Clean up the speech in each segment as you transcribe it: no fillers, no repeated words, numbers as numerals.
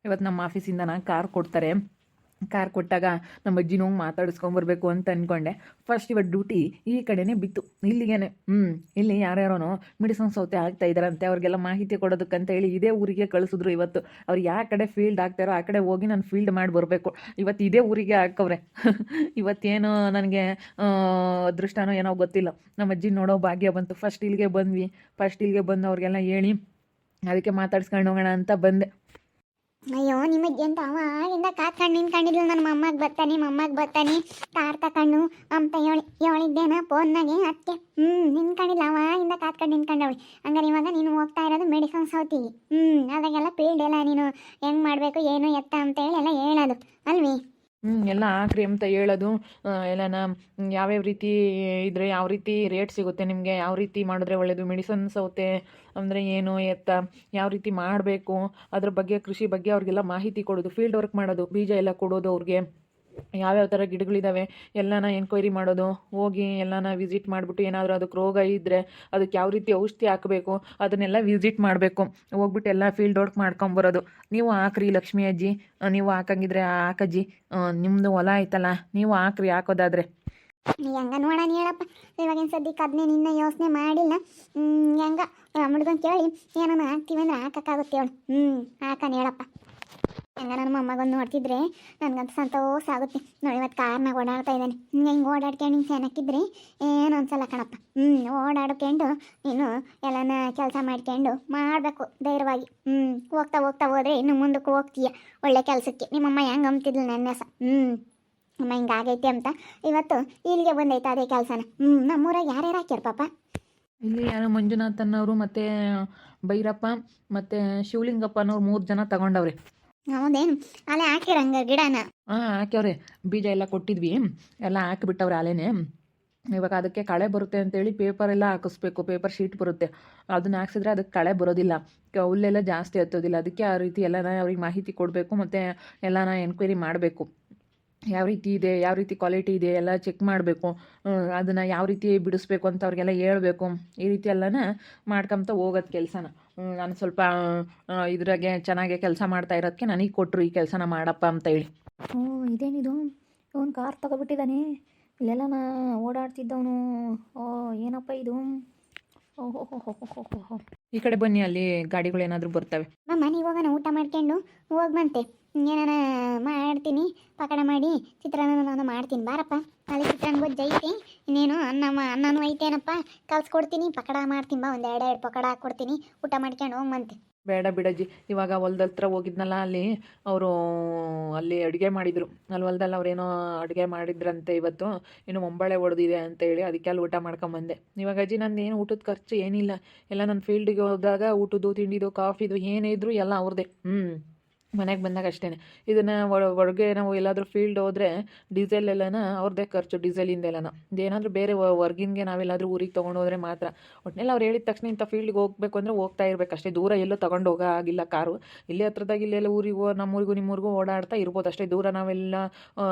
ಇವತ್ತು ನಮ್ಮ ಆಫೀಸಿಂದ ಕಾರ್ ಕೊಡ್ತಾರೆ. ಕಾರ್ ಕೊಟ್ಟಾಗ ನಮ್ಮ ಅಜ್ಜಿನ ಹೋಗಿ ಮಾತಾಡಿಸ್ಕೊಂಬರ್ಬೇಕು ಅಂತ ಅಂದ್ಕೊಂಡೆ. ಫಸ್ಟ್ ಇವತ್ತು ಡ್ಯೂಟಿ ಈ ಕಡೆನೇ ಬಿತ್ತು, ಇಲ್ಲಿಗೇನೆ. ಇಲ್ಲಿ ಯಾರ್ಯಾರೋ ಮೆಡಿಸನ್ ಸೌತೆ ಆಗ್ತಾ ಇದ್ದಾರಂತೆ, ಅವ್ರಿಗೆಲ್ಲ ಮಾಹಿತಿ ಕೊಡೋದಕ್ಕಂತ ಹೇಳಿ ಇದೇ ಊರಿಗೆ ಕಳಿಸಿದ್ರು. ಇವತ್ತು ಅವ್ರು ಯಾವ ಕಡೆ ಫೀಲ್ಡ್ ಆಗ್ತಾರೋ ಆ ಕಡೆ ಹೋಗಿ ನಾನು ಫೀಲ್ಡ್ ಮಾಡಿ ಬರಬೇಕು. ಇವತ್ತು ಇದೇ ಊರಿಗೆ ಹಾಕವ್ರೆ. ಇವತ್ತೇನು ನನಗೆ ಅದೃಷ್ಟನೋ ಏನೋ ಗೊತ್ತಿಲ್ಲ, ನಮ್ಮ ಅಜ್ಜಿ ನೋಡೋ ಭಾಗ್ಯ ಬಂತು. ಫಸ್ಟ್ ಇಲ್ಲಿಗೆ ಬಂದು ಅವ್ರಿಗೆಲ್ಲ ಹೇಳಿ ಅದಕ್ಕೆ ಮಾತಾಡ್ಸ್ಕೊಂಡು ಹೋಗೋಣ ಅಂತ ಬಂದೆ. ಅಯ್ಯೋ ನಿಮಗೆ ಅಂತ ಅವಾಗಿಂದ ಕಾತ್ಕೊಂಡು ನಿಂತ್ಕೊಂಡಿದ್ಲು. ನನ್ನ ಮೊಮ್ಮಗ್ ಬರ್ತಾನೆ ಕಾರ್ ತಕೊಂಡು ಅಂತ ಹೇಳಿದ್ದೇನ ಫೋನ್ನಾಗೆ. ಅದಕ್ಕೆ ನಿಂತ್ಕೊಂಡಿಲ್ಲ, ಅವಾಗಿಂದ ಕಾತ್ಕೊಂಡು ನಿಂತ್ಕೊಂಡವಳಿ. ಹಂಗಾರೆ ಇವಾಗ ನೀನು ಹೋಗ್ತಾ ಇರೋದು ಮೆಡಿಸನ್ ಸೌತಿಗೆ. ಅದಾಗೆಲ್ಲ ಫೀಲ್ಡ್ ಎಲ್ಲ ನೀನು ಹೆಂಗೆ ಮಾಡಬೇಕು ಏನು ಎತ್ತ ಅಂತ ಹೇಳಿ ಎಲ್ಲ ಹೇಳೋದು ಅಲ್ವಿ. ಎಲ್ಲ ಹಾಕ್ರಿ ಅಂತ ಹೇಳೋದು. ಎಲ್ಲನ ಯಾವ್ಯಾವ ರೀತಿ ಇದ್ರೆ ಯಾವ ರೀತಿ ರೇಟ್ ಸಿಗುತ್ತೆ ನಿಮಗೆ, ಯಾವ ರೀತಿ ಮಾಡಿದ್ರೆ ಒಳ್ಳೆಯದು, ಮೆಡಿಸನ್ ಸೌತೆ ಅಂದರೆ ಏನು ಎತ್ತ, ಯಾವ ರೀತಿ ಮಾಡಬೇಕು ಅದ್ರ ಬಗ್ಗೆ, ಕೃಷಿ ಬಗ್ಗೆ ಅವ್ರಿಗೆಲ್ಲ ಮಾಹಿತಿ ಕೊಡೋದು, ಫೀಲ್ಡ್ ವರ್ಕ್ ಮಾಡೋದು, ಬೀಜ ಎಲ್ಲ ಕೊಡೋದು ಅವ್ರಿಗೆ, ಯಾವ್ಯಾವ ಥರ ಗಿಡಗಳಿದ್ದಾವೆ ಎಲ್ಲನ ಎನ್ಕ್ವೈರಿ ಮಾಡೋದು, ಹೋಗಿ ಎಲ್ಲನ ವಿಸಿಟ್ ಮಾಡಿಬಿಟ್ಟು ಏನಾದರೂ ಅದಕ್ಕೆ ರೋಗ ಇದ್ದರೆ ಅದಕ್ಕೆ ಯಾವ ರೀತಿ ಔಷಧಿ ಹಾಕಬೇಕು ಅದನ್ನೆಲ್ಲ ವಿಸಿಟ್ ಮಾಡಬೇಕು. ಹೋಗ್ಬಿಟ್ಟು ಎಲ್ಲ ಫೀಲ್ಡ್ ವರ್ಕ್ ಮಾಡ್ಕೊಂಬರೋದು. ನೀವು ಹಾಕ್ರಿ ಲಕ್ಷ್ಮಿ ಅಜ್ಜಿ, ನೀವು ಹಾಕಂಗಿದ್ರೆ ಹಾಕಜ್ಜಿ, ನಿಮ್ಮದು ಹೊಲ ಆಯ್ತಲ್ಲ, ನೀವು ಹಾಕ್ರಿ ಹಾಕೋದಾದರೆ. ಹೆಂಗ ನೋಡೋಣ ಹೇಳಪ್ಪ, ಇವಾಗಿನ ಸದ್ಯಕ್ಕೆ ಅದನ್ನೇ ನಿನ್ನ ಯೋಚನೆ ಮಾಡಿಲ್ಲ. ಹೆಂಗ ಹುಡುಗನ್ ಕೇಳಿ ಏನನ್ನ ಹಾಕ್ತೀವಿ ಅಂದ್ರೆ ಹಾಕಕ್ಕಾಗುತ್ತೆ ಅವಳು. ಹಾಕನ್ ಹೇಳಪ್ಪ. ಹೆಂಗ ನನ್ನ ಮೊಮ್ಮಗನ್ನು ನೋಡ್ತಿದ್ರೆ ನನಗಂತ ಸಂತೋಷ ಆಗುತ್ತೆ ನೋಡಿ. ಇವತ್ತು ಕಾರ್ನಾಗ ಓಡಾಡ್ತಾ ಇದ್ದಾನೆ. ಹೆಂಗೆ ಓಡಾಡ್ಕೊಂಡು ಹಿಂಗೆ ಚೆನ್ನಾಗಿದ್ರೆ ಏನು ಅನ್ಸಲ್ಲ ಕಣಪ್ಪ. ಓಡಾಡ್ಕೊಂಡು ನೀನು ಎಲ್ಲನ ಕೆಲಸ ಮಾಡ್ಕೊಂಡು ಮಾಡಬೇಕು ಧೈರ್ಯವಾಗಿ. ಹೋಗ್ತಾ ಹೋದರೆ ಇನ್ನು ಮುಂದಕ್ಕೆ ಹೋಗ್ತೀಯ ಒಳ್ಳೆ ಕೆಲಸಕ್ಕೆ. ನಿಮ್ಮಮ್ಮ ಹೆಂಗೆ ಅಂಬ್ತಿದ್ಲು ನನ್ನ ಹೆಸ. ಅಮ್ಮ ಹಿಂಗಾಗೈತೆ ಅಂತ ಇವತ್ತು ಇಲ್ಲಿಗೆ ಬಂದೈತೆ ಅದೇ ಕೆಲಸನ. ನಮ್ಮೂರಾಗ ಯಾರ್ಯಾರು ಹಾಕ್ಯಾರ ಪಾಪ? ಇಲ್ಲಿ ಯಾರೋ ಮಂಜುನಾಥನ್ನವರು ಮತ್ತು ಭೈರಪ್ಪ ಮತ್ತು ಶಿವಲಿಂಗಪ್ಪ ಅನ್ನೋರು 3 ಜನ ತಗೊಂಡವ್ರೆ. ಹೌದೇನು? ಅಲ್ಲೇ ಹಾಕಿರಂಗ ಗಿಡನ? ಹಾಕ್ಯವ್ರೆ. ಬೀಜ ಎಲ್ಲ ಕೊಟ್ಟಿದ್ವಿ, ಎಲ್ಲ ಹಾಕಿಬಿಟ್ಟವ್ರೆ ಅಲ್ಲೇನೆ. ಇವಾಗ ಅದಕ್ಕೆ ಕಳೆ ಬರುತ್ತೆ ಅಂತೇಳಿ ಪೇಪರ್ ಎಲ್ಲ ಹಾಕಿಸ್ಬೇಕು, ಪೇಪರ್ ಶೀಟ್ ಬರುತ್ತೆ, ಅದನ್ನ ಹಾಕ್ಸಿದ್ರೆ ಅದಕ್ಕೆ ಕಳೆ ಬರೋದಿಲ್ಲ, ಹುಲ್ಲೆಲ್ಲ ಜಾಸ್ತಿ ಹತ್ತೋದಿಲ್ಲ. ಅದಕ್ಕೆ ಆ ರೀತಿ ಎಲ್ಲನ ಅವ್ರಿಗೆ ಮಾಹಿತಿ ಕೊಡಬೇಕು, ಮತ್ತು ಎಲ್ಲನ ಎನ್ಕ್ವೈರಿ ಮಾಡಬೇಕು. ಯಾವ ರೀತಿ ಇದೆ, ಯಾವ ರೀತಿ ಕ್ವಾಲಿಟಿ ಇದೆ ಎಲ್ಲ ಚೆಕ್ ಮಾಡಬೇಕು. ಅದನ್ನು ಯಾವ ರೀತಿ ಬಿಡಿಸ್ಬೇಕು ಅಂತ ಅವ್ರಿಗೆಲ್ಲ ಹೇಳ್ಬೇಕು. ಈ ರೀತಿ ಎಲ್ಲನ ಮಾಡ್ಕೊಂತ ಹೋಗೋದು ಕೆಲಸನ. ನಾನು ಸ್ವಲ್ಪ ಇದ್ರಾಗೆ ಚೆನ್ನಾಗೆ ಕೆಲಸ ಮಾಡ್ತಾ ಇರೋದಕ್ಕೆ ನನಗೆ ಕೊಟ್ಟರು ಈ ಕೆಲಸನ ಮಾಡಪ್ಪ ಅಂತ ಹೇಳಿ. ಇದೇನಿದು, ಇವನು ಕಾರ್ ತಗೊಬಿಟ್ಟಿದ್ದಾನೆ, ಇಲ್ಲೆಲ್ಲ ನಾ ಓಡಾಡ್ತಿದ್ದವನು. ಏನಪ್ಪ ಇದು? ಈ ಕಡೆ ಬನ್ನಿ, ಅಲ್ಲಿ ಗಾಡಿಗಳು ಏನಾದರೂ ಬರ್ತವೆ. ಮನೆಗೆ ಹೋಗೋಣ, ಊಟ ಮಾಡ್ಕೊಂಡು ಹೋಗ್ಬಂತೆ. ಏನಾನ ಮಾಡ್ತೀನಿ, ಪಕಡ ಮಾಡಿ ಚಿತ್ರಾನ್ನ ನಾನು ಮಾಡ್ತೀನಿ. ಬಾರಪ್ಪ, ಅಲ್ಲಿ ಚಿತ್ರಾನ್ನ ಗೊಜ್ಜು ಐತಿ, ಇನ್ನೇನು ಅನ್ನನೂ ಐತೇನಪ್ಪ, ಕಲ್ಸ್ಕೊಡ್ತೀನಿ. ಪಕಡ ಮಾಡ್ತೀನಿ ಬಾ, ಒಂದು 2 ಪಕಡ ಹಾಕ್ಕೊಡ್ತೀನಿ, ಊಟ ಮಾಡ್ಕೊಂಡು ಹೋಗ್ಬಂತೆ. ಬೇಡ ಬಿಡಜ್ಜಿ, ಇವಾಗ ಹೊಲ್ದ ಹತ್ರ ಹೋಗಿದ್ನಲ್ಲ, ಅಲ್ಲಿ ಅವರು ಅಲ್ಲಿ ಅಡುಗೆ ಮಾಡಿದರು. ಅಲ್ಲಿ ಹೊಲ್ದಲ್ಲಿ ಅವ್ರೇನೋ ಅಡುಗೆ ಮಾಡಿದ್ರಂತೆ ಇವತ್ತು, ಇನ್ನು ಮುಂಬಳೆ ಹೊಡೆದಿದೆ ಅಂತ ಹೇಳಿ ಅದಕ್ಕೆ ಅಲ್ಲಿ ಊಟ ಮಾಡ್ಕೊಂಬಂದೆ. ಇವಾಗ ಅಜ್ಜಿ ನಂದು ಏನು ಊಟದ ಖರ್ಚು ಏನಿಲ್ಲ, ಎಲ್ಲ ನನ್ನ ಫೀಲ್ಡಿಗೆ ಹೋದಾಗ ಊಟದ್ದು ತಿಂಡಿದು ಕಾಫಿದು ಏನೇ ಇದ್ದರೂ ಎಲ್ಲ ಅವ್ರದ್ದೇ. ಮನೆಗೆ ಬಂದಾಗ ಅಷ್ಟೇ. ಇದನ್ನು ಹೊರಗೆ ನಾವು ಎಲ್ಲಾದರೂ ಫೀಲ್ಡ್ ಹೋದರೆ ಡೀಸೆಲ್ ಎಲ್ಲನ ಅವ್ರದ್ದೇ ಖರ್ಚು, ಡೀಸೆಲಿಂದ ಎಲ್ಲನ. ಇದೇನಾದರೂ ಬೇರೆ ಹೊರ್ಗಿನ್ಗೆ ನಾವೆಲ್ಲಾದರೂ ಊರಿಗೆ ತೊಗೊಂಡು ಹೋದರೆ ಮಾತ್ರ. ಒಟ್ಟಿನಲ್ಲಿ ಅವ್ರು ಹೇಳಿದ ತಕ್ಷಣ ಇಂಥ ಫೀಲ್ಡ್ಗೆ ಹೋಗ್ಬೇಕು ಅಂದರೆ ಹೋಗ್ತಾ ಇರಬೇಕು ಅಷ್ಟೇ. ದೂರ ಎಲ್ಲೂ ತೊಗೊಂಡು ಹೋಗೋ ಆಗಿಲ್ಲ ಕಾರು. ಇಲ್ಲೇ ಹತ್ರದಾಗ ಇಲ್ಲೆಲ್ಲ ಊರಿಗೂ ನಮ್ಮೂರಿಗೂ ನಿಮ್ಮೂರಿಗೂ ಓಡಾಡ್ತಾ ಇರ್ಬೋದು ಅಷ್ಟೇ. ದೂರ ನಾವೆಲ್ಲ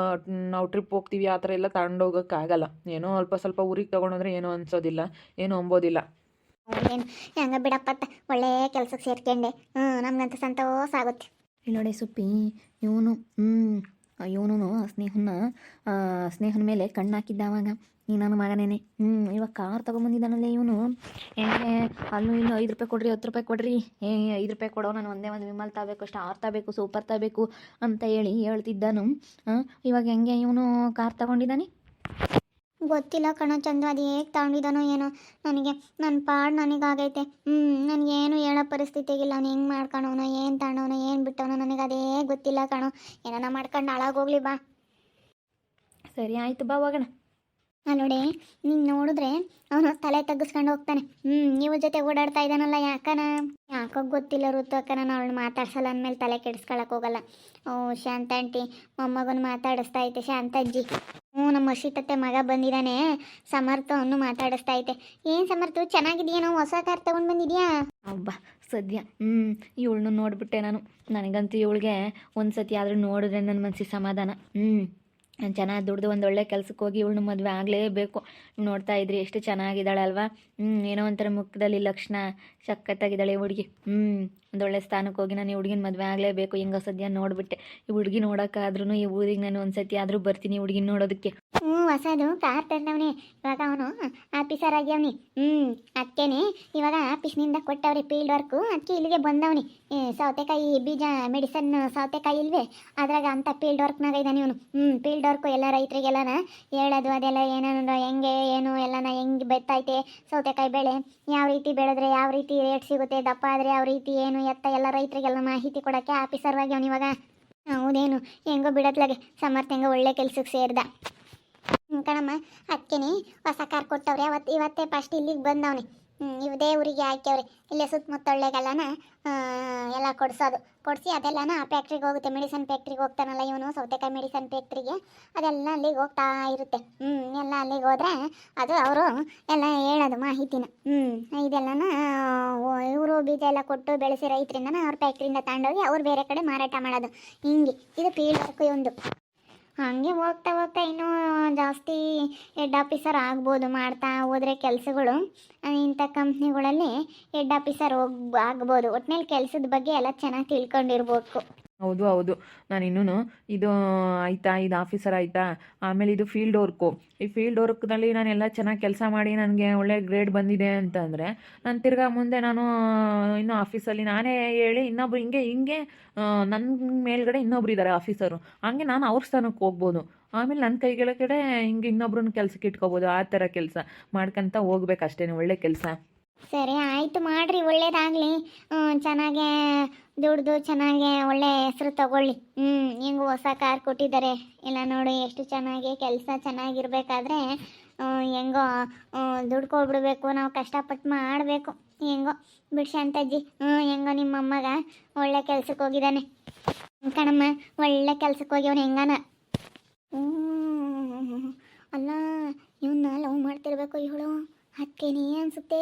ನಾವು ಟ್ರಿಪ್ ಹೋಗ್ತೀವಿ ಆ ಥರ ಎಲ್ಲ ತಗೊಂಡೋಗೋಕ್ಕಾಗಲ್ಲ. ಏನೋ ಅಲ್ಪ ಸ್ವಲ್ಪ ಊರಿಗೆ ತೊಗೊಂಡೋದ್ರೆ ಏನೋ ಅನ್ಸೋದಿಲ್ಲ, ಏನೋ ಅಂಬೋದಿಲ್ಲ. ಏನು ಹೆಂಗ ಬಿಡಪ್ಪ, ಒಳ್ಳೆ ಕೆಲಸಕ್ಕೆ ಸೇರ್ಕೊಂಡೆ. ನಮ್ಗಂತ ಸಂತೋಷ ಆಗುತ್ತೆ. ಇಲ್ಲಿ ನೋಡಿ ಸುಪ್ಪಿ, ಇವನು ಸ್ನೇಹನ ಮೇಲೆ ಕಣ್ಣು ಹಾಕಿದ್ದ ಅವಾಗ. ಈ ನನ್ನ ಮಗನೇನೆ. ಇವಾಗ ಕಾರ್ ತೊಗೊಂಬಂದಿದ್ದಾನಲ್ಲೇ ಇವನು. ಹೆಂಗೆ ಅಲ್ಲೂ ಇನ್ನು 5 ರೂಪಾಯಿ ಕೊಡ್ರಿ, 10 ರೂಪಾಯಿ ಕೊಡ್ರಿ, 5 ರೂಪಾಯಿ ಕೊಡೋ, ನಾನು ಒಂದೇ ಒಂದು ವಿಮಲ್ ತಗೋಬೇಕು, ಸ್ಟಾರ್ ತಗೋಬೇಕು, ಸೂಪರ್ ತಗೋಬೇಕು ಅಂತ ಹೇಳಿ ಹೇಳ್ತಿದ್ದಾನು. ಇವಾಗ ಹೆಂಗೆ ಇವನು ಕಾರ್ ತಗೊಂಡಿದ್ದಾನೆ ಗೊತ್ತಿಲ್ಲ ಕಣ ಚಂದು, ಅದು ಹೇಗೆ ತಗೊಂಡಿದ್ದಾನೋ ಏನೋ. ನನ್ನ ಪಾಡು ನನಗಾಗೈತೆ. ನನಗೇನು ಹೇಳೋ ಪರಿಸ್ಥಿತಿಗಿಲ್ಲ. ಅವ್ನು ಹೆಂಗೆ ಮಾಡ್ಕೊಳೋನೋ, ಏನು ತಗೊಂಡವನೋ, ಏನು ಬಿಟ್ಟವನೋ, ನನಗೆ ಅದೇ ಗೊತ್ತಿಲ್ಲ ಕಣೋ. ಏನಾನ ಮಾಡ್ಕೊಂಡು ಹಾಳಾಗೋಗ್ಲಿ ಬಾ. ಸರಿ ಆಯಿತು, ಬಾ ಹೋಗೋಣ. ನೋಡಿ, ನೀನು ನೋಡಿದ್ರೆ ಅವನು ತಲೆ ತಗ್ಗಿಸ್ಕೊಂಡು ಹೋಗ್ತಾನೆ. ಇವ್ರ ಜೊತೆ ಓಡಾಡ್ತಾ ಇದ್ದಾನಲ್ಲ, ಯಾಕೋ ಗೊತ್ತಿಲ್ಲ ಋತು ಅಕ್ಕ, ನಾನು ಅವಳು ಮಾತಾಡ್ಸಲ್ಲ ಅಂದಮೇಲೆ ತಲೆ ಕೆಡಿಸ್ಕೊಳಕ್ಕೆ ಹೋಗಲ್ಲ. ಶಾಂತ ಆಂಟಿ ಮೊಮ್ಮಗನ ಮಾತಾಡಿಸ್ತಾ ಐತೆ, ಶಾಂತ ಅಜ್ಜಿ. ನಮ್ಮ ಅರ್ಷಿತತ್ತೆ ಮಗ ಬಂದಿದ್ದಾನೆ ಸಮರ್ಥ, ಅವನು ಮಾತಾಡಿಸ್ತಾ ಐತೆ. ಏನು ಸಮರ್ಥ, ಚೆನ್ನಾಗಿದೆಯೇನೋ, ಹೊಸ ಕಾರ್ ತೊಗೊಂಡು ಬಂದಿದ್ಯಾ? ಅಬ್ಬಾ ಸದ್ಯ ಇವಳನ್ನು ನೋಡಿಬಿಟ್ಟೆ ನಾನು. ನನಗಂತೂ ಇವಳಿಗೆ ಒಂದು ಸತಿ ಆದರೂ ನೋಡಿದ್ರೆ ನನ್ನ ಮನಸ್ಸಿಗೆ ಸಮಾಧಾನ. ನಾನು ಚೆನ್ನಾಗಿ ದುಡ್ದು ಒಂದು ಒಳ್ಳೆ ಕೆಲ್ಸಕ್ಕೆ ಹೋಗಿ ಇವಳನ್ನ ಮದುವೆ ಆಗಲೇಬೇಕು. ನೋಡ್ತಾ ಇದ್ರಿ ಎಷ್ಟು ಚೆನ್ನಾಗಿದ್ದಾಳೆ ಅಲ್ವಾ. ಏನೋ ಒಂಥರ ಮುಖದಲ್ಲಿ ಲಕ್ಷಣ ಸಖತ್ತಾಗಿದ್ದಾಳೆ ಹುಡುಗಿ. ಒಂದೊಳ್ಳೆ ಸ್ಥಾನಕ್ಕೆ ಹೋಗಿ ನಾನು ಈ ಹುಡುಗಿನ ಮದುವೆ ಆಗಲೇಬೇಕು. ಹೆಂಗೋ ಸದ್ಯ ನೋಡಿಬಿಟ್ಟೆ. ಈ ಹುಡುಗಿ ನೋಡೋಕ್ಕಾದ್ರೂ ಈ ಊರಿಗೆ ನಾನು ಒಂದು ಸತಿ ಆದರೂ ಬರ್ತೀನಿ ಹುಡುಗಿನ ನೋಡೋದಕ್ಕೆ. ಹೊಸದು ಕಾರ್ ತಂದವನೇ ಇವಾಗ ಅವನು ಆಫೀಸರ್ ಆಗ್ಯವನಿ. ಅದಕ್ಕೇನೆ ಇವಾಗ ಆಫೀಸ್ನಿಂದ ಕೊಟ್ಟವ್ರಿ ಫೀಲ್ಡ್ ವರ್ಕು. ಅದಕ್ಕೆ ಇಲ್ಲಿಗೆ ಬಂದವನಿ. ಸೌತೆಕಾಯಿ ಬೀಜ ಮೆಡಿಸನ್ ಸೌತೆಕಾಯಿ ಇಲ್ವೇ ಅದ್ರಾಗ ಅಂತ ಫೀಲ್ಡ್ ವರ್ಕ್ನಾಗ ಇದ್ದಾನೆ ಇವನು. ಫೀಲ್ಡ್ ವರ್ಕು ಎಲ್ಲ ರೈತರಿಗೆಲ್ಲನ ಹೇಳೋದು ಅದೆಲ್ಲ ಏನೇನು ಹೆಂಗೆ ಏನು ಎಲ್ಲನ ಹೆಂಗೆ ಬೆತ್ತೈತೆ ಸೌತೆಕಾಯಿ ಬೆಳೆ ಯಾವ ರೀತಿ ಬೆಳೆದ್ರೆ ಯಾವ ರೀತಿ ರೇಟ್ ಸಿಗುತ್ತೆ, ದಪ್ಪ ಆದರೆ ಯಾವ ರೀತಿ ಏನು ಎತ್ತ ಎಲ್ಲ ರೈತರಿಗೆಲ್ಲ ಮಾಹಿತಿ ಕೊಡೋಕ್ಕೆ ಆಫೀಸರ್ ಆಗ್ಯವನು ಇವಾಗ. ಹೌದೇನು ಹೆಂಗೋ ಬಿಡತ್ಲಾಗೆ ಸಮರ್ಥ ಹೆಂಗೋ ಒಳ್ಳೆ ಕೆಲ್ಸಕ್ಕೆ ಸೇರ್ದ ಕಣಮ್ಮ. ಅದಕ್ಕೇನೆ ಹೊಸ ಕಾರ್ ಕೊಟ್ಟವ್ರೆ. ಇವತ್ತೇ ಫಸ್ಟ್ ಇಲ್ಲಿಗೆ ಬಂದವನೆ. ಇದೇ ಊರಿಗೆ ಹಾಕ್ಯವ್ರೆ. ಇಲ್ಲೇ ಸುತ್ತಮುತ್ತೊಳ್ಳೆಗೆಲ್ಲನ ಎಲ್ಲ ಕೊಡಿಸಿ ಅದೆಲ್ಲನ ಆ ಫ್ಯಾಕ್ಟ್ರಿಗೆ ಹೋಗುತ್ತೆ. ಮೆಡಿಸನ್ ಫ್ಯಾಕ್ಟ್ರಿಗೆ ಹೋಗ್ತಾನಲ್ಲ ಇವನು, ಸೌತೆಕಾಯಿ ಮೆಡಿಸನ್ ಫ್ಯಾಕ್ಟ್ರಿಗೆ. ಅದೆಲ್ಲ ಅಲ್ಲಿಗೆ ಹೋಗ್ತಾ ಇರುತ್ತೆ. ಎಲ್ಲ ಅಲ್ಲಿಗೆ ಹೋದ್ರೆ ಅದು ಅವರು ಎಲ್ಲ ಹೇಳೋದು ಮಾಹಿತಿನ. ಇದೆಲ್ಲನ ಇವರು ಬೀಜ ಎಲ್ಲ ಕೊಟ್ಟು ಬೆಳೆಸಿ ರೈತರಿಂದನ ಅವ್ರ ಫ್ಯಾಕ್ಟ್ರಿಯಿಂದ ತಗೊಂಡೋಗಿ ಅವ್ರು ಬೇರೆ ಕಡೆ ಮಾರಾಟ ಮಾಡೋದು. ಹಿಂಗೆ ಇದು ಫೀಲ್ಡ್ ವರ್ಕ್ ಒಂದು. ಹಾಗೆ ಹೋಗ್ತಾ ಹೋಗ್ತಾ ಇನ್ನೂ ಜಾಸ್ತಿ ಹೆಡ್ ಆಫೀಸರ್ ಆಗ್ಬೋದು ಮಾಡ್ತಾ ಹೋದರೆ ಕೆಲಸಗಳು. ಇಂಥ ಕಂಪ್ನಿಗಳಲ್ಲಿ ಹೆಡ್ ಆಫೀಸರ್ ಆಗ್ಬೋದು. ಒಟ್ಟಿನಲ್ಲಿ ಕೆಲಸದ ಬಗ್ಗೆ ಎಲ್ಲ ಚೆನ್ನಾಗಿ ತಿಳ್ಕೊಂಡಿರ್ಬೇಕು. ಹೌದು ನಾನು ಇನ್ನೂ ಇದು ಆಯಿತಾ, ಇದು ಆಫೀಸರ್ ಆಯಿತಾ, ಆಮೇಲೆ ಇದು ಫೀಲ್ಡ್ ವರ್ಕು. ಈ ಫೀಲ್ಡ್ ವರ್ಕ್ನಲ್ಲಿ ನಾನೆಲ್ಲ ಚೆನ್ನಾಗಿ ಕೆಲಸ ಮಾಡಿ ನನಗೆ ಒಳ್ಳೆ ಗ್ರೇಡ್ ಬಂದಿದೆ ಅಂತಂದರೆ ನಾನು ತಿರ್ಗಾ ಮುಂದೆ ನಾನು ಇನ್ನೂ ಆಫೀಸಲ್ಲಿ ನಾನೇ ಹೇಳಿ ಇನ್ನೊಬ್ರು ಹಿಂಗೆ ನನ್ನ ಮೇಲ್ಗಡೆ ಇನ್ನೊಬ್ರು ಇದ್ದಾರೆ ಆಫೀಸರು. ಹಂಗೆ ನಾನು ಅವ್ರ ಸ್ಥಾನಕ್ಕೆ ಹೋಗ್ಬೋದು. ಆಮೇಲೆ ನನ್ನ ಕೈ ಕೆಳಗಡೆ ಹಿಂಗೆ ಇನ್ನೊಬ್ರನ್ನ ಕೆಲಸಕ್ಕೆ ಇಟ್ಕೋಬೋದು. ಆ ಥರ ಕೆಲಸ ಮಾಡ್ಕೊತ ಹೋಗ್ಬೇಕು ಅಷ್ಟೇ, ಒಳ್ಳೆ ಕೆಲಸ. ಸರಿ ಆಯಿತು ಮಾಡಿರಿ, ಒಳ್ಳೇದಾಗಲಿ. ಚೆನ್ನಾಗೇ ದುಡ್ದು ಚೆನ್ನಾಗೆ ಒಳ್ಳೆ ಹೆಸರು ತಗೊಳ್ಳಿ. ಹೆಂಗು ಹೊಸ ಕಾರ್ ಕೊಟ್ಟಿದ್ದಾರೆ ಎಲ್ಲ ನೋಡಿ ಎಷ್ಟು ಚೆನ್ನಾಗಿ ಕೆಲಸ ಚೆನ್ನಾಗಿರ್ಬೇಕಾದ್ರೆ ಹೆಂಗೋ ದುಡ್ಕೊಬಿಡ್ಬೇಕು. ನಾವು ಕಷ್ಟಪಟ್ಟು ಮಾಡಬೇಕು. ಹೆಂಗೋ ಬಿಡು ಶಾಂತಜ್ಜಿ. ಹೆಂಗೋ ನಿಮ್ಮ ಅಮ್ಮಗ ಒಳ್ಳೆ ಕೆಲ್ಸಕ್ಕೆ ಹೋಗಿದ್ದಾನೆ ಕಣಮ್ಮ. ಒಳ್ಳೆ ಕೆಲ್ಸಕ್ಕೆ ಹೋಗ್ಯವನು ಹೆಂಗಾನ. ಅಲ್ಲ ಇವನ್ನ ಲವ್ ಮಾಡ್ತಿರ್ಬೇಕು ಇವಳು. ಅದಕ್ಕೇನೆ ಅನಿಸುತ್ತೆ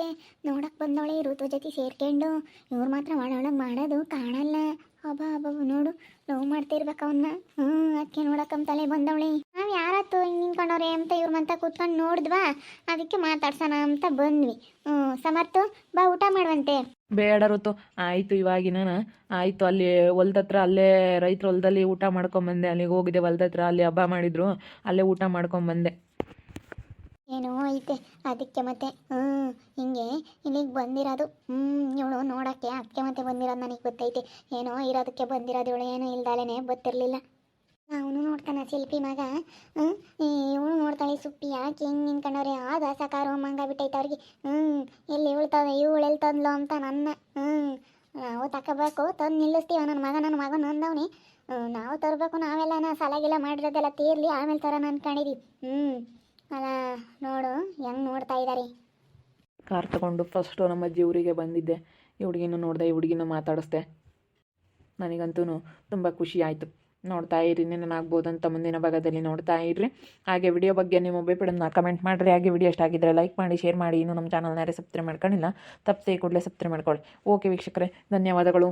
ನೋಡಕ್ಕೆ ಬಂದವಳೆ ಋತು ಜೊತೆ ಸೇರ್ಕೊಂಡು. ಇವ್ರು ಮಾತ್ರ ಒಳಗೆ ಮಾಡೋದು ಕಾಣಲ್ಲ. ಅಬ್ಬಾ ನೋಡು ಲವ್ ಮಾಡ್ತಿರ್ಬೇಕು ಅವನ್ನ. ಅದಕ್ಕೆ ನೋಡಕ್ಕಂತಲೇ ಬಂದವಳೆ. ನಾವು ಯಾರತ್ತು ಹಿಂಗೆ ನಿಂತ್ಕೊಂಡವ್ರೆ ಅಂತ ಇವ್ರ ಮಂತ ಕೂತ್ಕೊಂಡು ನೋಡಿದ್ವಾ, ಅದಕ್ಕೆ ಮಾತಾಡ್ಸೋಣ ಅಂತ ಬಂದ್ವಿ. ಸಮರ್ಥ ಬಾ ಊಟ ಮಾಡುವಂತೆ. ಬೇಡ ಋತು, ಆಯಿತು ಇವಾಗಿನ ಆಯಿತು. ಅಲ್ಲಿ ಹೊಲ್ದತ್ರ ಅಲ್ಲೇ ರೈತರ ಹೊಲದಲ್ಲಿ ಊಟ ಮಾಡ್ಕೊಂಬಂದೆ. ಅಲ್ಲಿಗೆ ಹೋಗಿದೆ ಹೊಲ್ದತ್ರ, ಅಲ್ಲಿ ಹಬ್ಬ ಮಾಡಿದ್ರು, ಅಲ್ಲೇ ಊಟ ಮಾಡ್ಕೊಂಬಂದೆ. ಏನೋ ಐತೆ ಅದಕ್ಕೆ ಮತ್ತೆ ಹಿಂಗೆ ಇಲ್ಲಿಗೆ ಬಂದಿರೋದು. ಇವಳು ನೋಡೋಕ್ಕೆ ಅದಕ್ಕೆ ಮತ್ತೆ ಬಂದಿರೋದು ನನಗೆ ಗೊತ್ತೈತೆ. ಏನೋ ಇರೋದಕ್ಕೆ ಬಂದಿರೋದು ಇವಳು, ಏನೋ ಇಲ್ದಾಲೇನೆ ಗೊತ್ತಿರಲಿಲ್ಲ. ಅವನು ನೋಡ್ತಾನೆ ಶಿಲ್ಪಿ ಮಗ. ಇವಳು ನೋಡ್ತಾಳೆ ಸುಪ್ಪಿ ಯಾಕೆ ಹಿಂಗೆ ನಿಂತ್ಕೊಂಡವ್ರೆ. ಆ ದಾಸ ಕಾರು ಮಂಗ ಬಿಟ್ಟೈತೆ ಅವ್ರಿಗೆ. ಎಲ್ಲಿ ಇವಳು ಎಲ್ಲಿ ತಂದ್ಲು ಅಂತ ನನ್ನ ನಾವು ತಗೋಬೇಕು. ತಂದು ನಿಲ್ಲಿಸ್ತೀವ. ನನ್ನ ಮಗ ನಂದವನಿ. ನಾವು ತರಬೇಕು. ನಾವೆಲ್ಲ ಸಾಲಾಗಿಲ್ಲ ಮಾಡಿರೋದೆಲ್ಲ ತೀರ್ಲಿ ಆಮೇಲೆ ಥರ ಅನ್ಕೊಂಡಿದ್ದೀವಿ. ಅಲ್ಲ ನೋಡು ಹೆಂಗೆ ನೋಡ್ತಾ ಇದ್ದಾರೆ. ಕಾರ್ ತಗೊಂಡು ಫಸ್ಟು ನಮ್ಮ ಅಜ್ಜಿ ಊರಿಗೆ ಬಂದಿದ್ದೆ. ಈ ಹುಡುಗಿನೂ ನೋಡಿದೆ, ಈ ಹುಡುಗಿನೂ ಮಾತಾಡಿಸ್ದೆ. ನನಗಂತೂ ತುಂಬ ಖುಷಿ ಆಯಿತು. ನೋಡ್ತಾ ಇರಿ, ಏನಾಗ್ಬೋದು ಅಂತ ಮುಂದಿನ ಭಾಗದಲ್ಲಿ ನೋಡ್ತಾ ಇರ್ರಿ. ಹಾಗೆ ವಿಡಿಯೋ ಬಗ್ಗೆ ನಿಮ್ಮ ಅಭಿಪ್ರಾಯನ ಕಮೆಂಟ್ ಮಾಡಿರಿ. ಹಾಗೆ ವಿಡಿಯೋ ಇಷ್ಟ ಆಗಿದ್ದರೆ ಲೈಕ್ ಮಾಡಿ, ಶೇರ್ ಮಾಡಿ. ಇನ್ನೂ ನಮ್ಮ ಚಾನಲ್ನ ಯಾರೇ ಸಬ್ಸ್ಕ್ರೈಬ್ ಮಾಡ್ಕೊಂಡಿಲ್ಲ ತಪ್ಪದೆ ಕೂಡಲೇ ಸಬ್ಸ್ಕ್ರೈಬ್ ಮಾಡ್ಕೊಳ್ಳಿ. ಓಕೆ ವೀಕ್ಷಕರೇ, ಧನ್ಯವಾದಗಳು.